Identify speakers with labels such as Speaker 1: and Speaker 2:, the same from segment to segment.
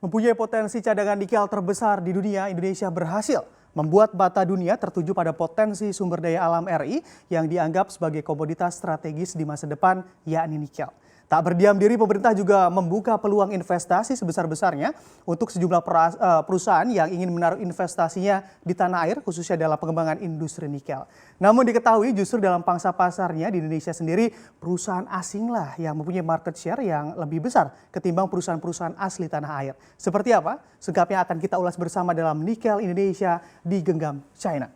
Speaker 1: Mempunyai potensi cadangan nikel terbesar di dunia, Indonesia berhasil membuat mata dunia tertuju pada potensi sumber daya alam RI yang dianggap sebagai komoditas strategis di masa depan, yakni nikel. Tak berdiam diri, pemerintah juga membuka peluang investasi sebesar-besarnya untuk sejumlah perusahaan yang ingin menaruh investasinya di tanah air, khususnya dalam pengembangan industri nikel. Namun diketahui justru dalam pangsa pasarnya di Indonesia sendiri, perusahaan asinglah yang mempunyai market share yang lebih besar ketimbang perusahaan-perusahaan asli tanah air. Seperti apa? Selengkapnya akan kita ulas bersama dalam Nikel Indonesia digenggam China.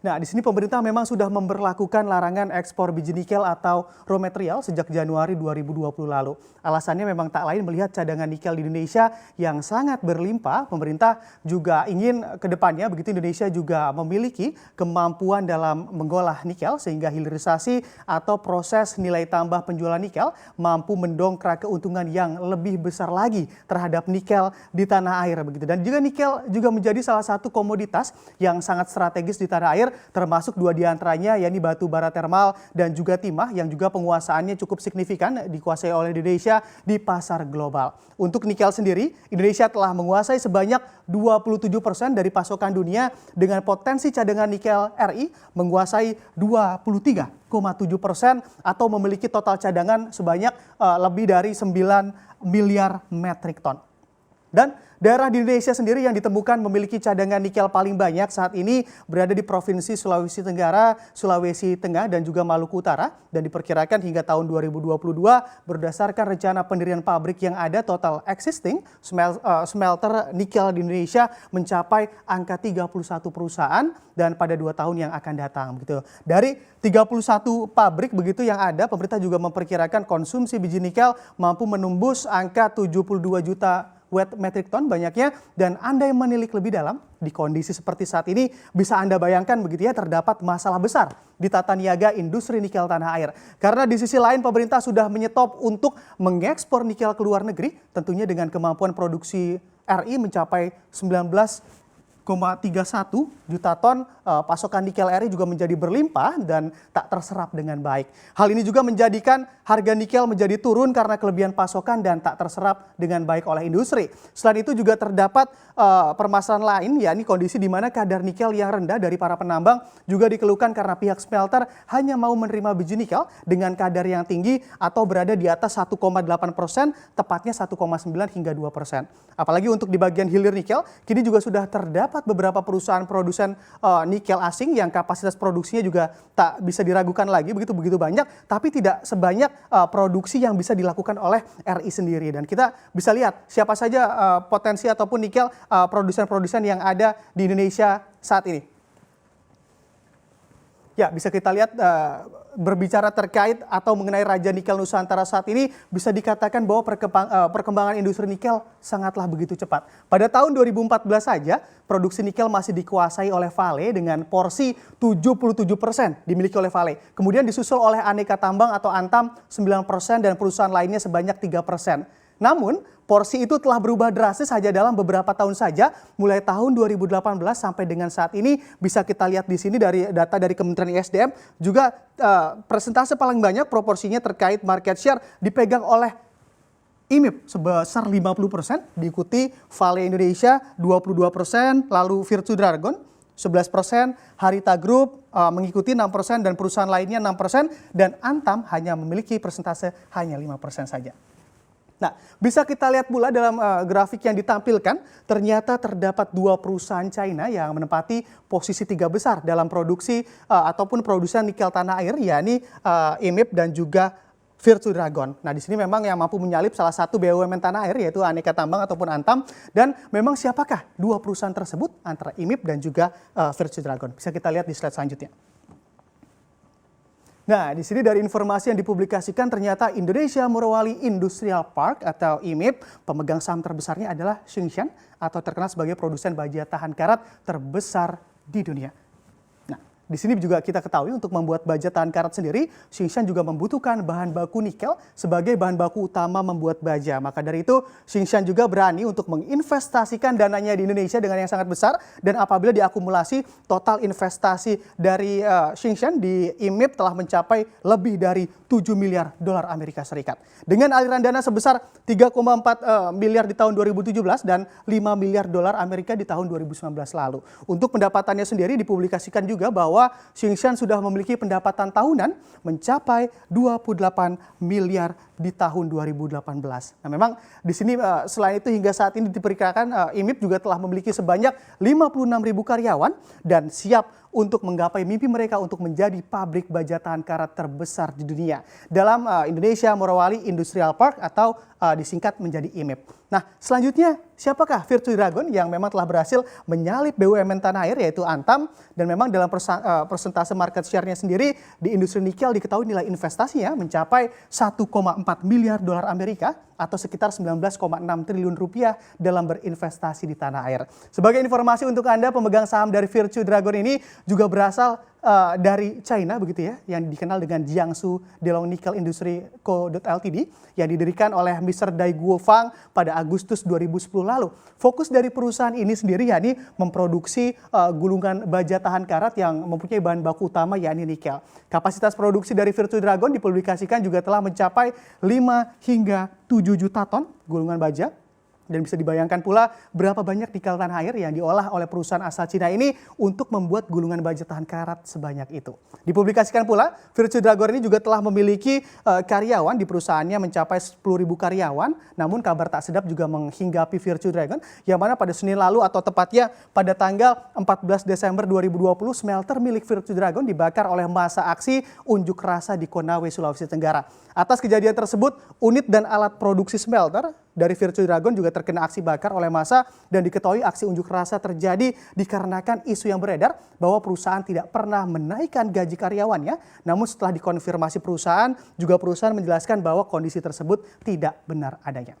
Speaker 1: Nah, di sini pemerintah memang sudah memberlakukan larangan ekspor biji nikel atau raw material sejak Januari 2020 lalu. Alasannya memang tak lain melihat cadangan nikel di Indonesia yang sangat berlimpah. Pemerintah juga ingin ke depannya begitu Indonesia juga memiliki kemampuan dalam mengolah nikel sehingga hilirisasi atau proses nilai tambah penjualan nikel mampu mendongkrak keuntungan yang lebih besar lagi terhadap nikel di tanah air begitu. Dan juga nikel juga menjadi salah satu komoditas yang sangat strategis di tanah air, termasuk dua diantaranya yakni batu bara termal dan juga timah yang juga penguasaannya cukup signifikan dikuasai oleh Indonesia di pasar global. Untuk nikel sendiri, Indonesia telah menguasai sebanyak 27% dari pasokan dunia dengan potensi cadangan nikel RI menguasai 23,7% atau memiliki total cadangan sebanyak lebih dari 9 miliar metrik ton. Dan daerah di Indonesia sendiri yang ditemukan memiliki cadangan nikel paling banyak saat ini berada di Provinsi Sulawesi Tenggara, Sulawesi Tengah, dan juga Maluku Utara. Dan diperkirakan hingga tahun 2022 berdasarkan rencana pendirian pabrik yang ada, total existing smelter nikel di Indonesia mencapai angka 31 perusahaan dan pada 2 tahun yang akan datang. Begitu. Dari 31 pabrik begitu yang ada, pemerintah juga memperkirakan konsumsi biji nikel mampu menembus angka 72 juta wet metric ton banyaknya, dan Anda yang menilik lebih dalam di kondisi seperti saat ini bisa Anda bayangkan begitu ya, terdapat masalah besar di tata niaga industri nikel tanah air. Karena di sisi lain pemerintah sudah menyetop untuk mengekspor nikel ke luar negeri, tentunya dengan kemampuan produksi RI mencapai 19,31 juta ton, pasokan nikel RI juga menjadi berlimpah dan tak terserap dengan baik. Hal ini juga menjadikan harga nikel menjadi turun karena kelebihan pasokan dan tak terserap dengan baik oleh industri. Selain itu juga terdapat permasalahan lain, yakni kondisi di mana kadar nikel yang rendah dari para penambang juga dikeluhkan karena pihak smelter hanya mau menerima biji nikel dengan kadar yang tinggi atau berada di atas 1,8%, tepatnya 1,9 hingga 2%. Apalagi untuk di bagian hilir nikel, kini juga sudah terdapat beberapa perusahaan produsen nikel asing yang kapasitas produksinya juga tak bisa diragukan lagi begitu banyak, tapi tidak sebanyak produksi yang bisa dilakukan oleh RI sendiri. Dan kita bisa lihat siapa saja potensi ataupun nikel produsen-produsen yang ada di Indonesia saat ini. Ya, bisa kita lihat berbicara terkait atau mengenai Raja Nikel Nusantara saat ini, bisa dikatakan bahwa perkembangan industri nikel sangatlah begitu cepat. Pada tahun 2014 saja, produksi nikel masih dikuasai oleh Vale dengan porsi 77% dimiliki oleh Vale. Kemudian disusul oleh Aneka Tambang atau Antam 9% dan perusahaan lainnya sebanyak 3%. Namun, porsi itu telah berubah drastis saja dalam beberapa tahun saja, mulai tahun 2018 sampai dengan saat ini. Bisa kita lihat di sini dari data dari Kementerian ESDM, juga persentase paling banyak proporsinya terkait market share dipegang oleh IMIP sebesar 50%, diikuti Vale Indonesia 22%, lalu Virtu Dragon 11%, Harita Group mengikuti 6% dan perusahaan lainnya 6%, dan Antam hanya memiliki persentase hanya 5% saja. Nah, bisa kita lihat pula dalam grafik yang ditampilkan, ternyata terdapat 2 perusahaan China yang menempati posisi 3 besar dalam produksi ataupun produsen nikel tanah air, yakni IMIP dan juga Virtu Dragon. Nah, di sini memang yang mampu menyalip salah satu BUMN tanah air yaitu Aneka Tambang ataupun Antam. Dan memang siapakah 2 perusahaan tersebut antara IMIP dan juga Virtu Dragon? Bisa kita lihat di slide selanjutnya. Nah, di sini dari informasi yang dipublikasikan ternyata Indonesia Morowali Industrial Park atau IMIP, pemegang saham terbesarnya adalah Tsingshan atau terkenal sebagai produsen baja tahan karat terbesar di dunia. Nah, Di sini juga kita ketahui untuk membuat baja tahan karat sendiri, Tsingshan juga membutuhkan bahan baku nikel sebagai bahan baku utama membuat baja. Maka dari itu, Tsingshan juga berani untuk menginvestasikan dananya di Indonesia dengan yang sangat besar, dan apabila diakumulasi total investasi dari Tsingshan di IMIP telah mencapai lebih dari 7 miliar dolar Amerika Serikat. Dengan aliran dana sebesar 3,4 miliar di tahun 2017 dan 5 miliar dolar Amerika di tahun 2019 lalu. Untuk pendapatannya sendiri dipublikasikan juga bahwa Tsingshan sudah memiliki pendapatan tahunan mencapai 28 miliar di tahun 2018. Nah, memang di sini selain itu hingga saat ini diperkirakan IMIP juga telah memiliki sebanyak 56.000 karyawan dan siap untuk menggapai mimpi mereka untuk menjadi pabrik baja tahan karat terbesar di dunia dalam Indonesia Morowali Industrial Park atau disingkat menjadi IMIP. Nah, selanjutnya siapakah Virtue Dragon yang memang telah berhasil menyalip BUMN tanah air yaitu Antam, dan memang dalam persentase market share-nya sendiri di industri nikel diketahui nilai investasinya mencapai 1,4 miliar dolar Amerika atau sekitar 19,6 triliun rupiah dalam berinvestasi di tanah air. Sebagai informasi untuk Anda, pemegang saham dari Virtue Dragon ini juga berasal dari China begitu ya, yang dikenal dengan Jiangsu Delong Nickel Industry Co. Ltd yang didirikan oleh Mr. Dai Guo Fang pada Agustus 2010 lalu. Fokus dari perusahaan ini sendiri yakni memproduksi gulungan baja tahan karat yang mempunyai bahan baku utama yakni nikel. Kapasitas produksi dari Virtue Dragon dipublikasikan juga telah mencapai 5 hingga 7 juta ton gulungan baja. Dan bisa dibayangkan pula berapa banyak nikel tanah air yang diolah oleh perusahaan asal Cina ini untuk membuat gulungan baja tahan karat sebanyak itu. Dipublikasikan pula, Virtue Dragon ini juga telah memiliki karyawan di perusahaannya mencapai 10.000 karyawan. Namun kabar tak sedap juga menghinggapi Virtue Dragon, yang mana pada Senin lalu atau tepatnya pada tanggal 14 Desember 2020, smelter milik Virtue Dragon dibakar oleh massa aksi unjuk rasa di Konawe, Sulawesi Tenggara. Atas kejadian tersebut, unit dan alat produksi smelter dari Virtue Dragon juga terkena aksi bakar oleh massa, dan diketahui aksi unjuk rasa terjadi dikarenakan isu yang beredar bahwa perusahaan tidak pernah menaikkan gaji karyawannya. Namun setelah dikonfirmasi perusahaan menjelaskan bahwa kondisi tersebut tidak benar adanya.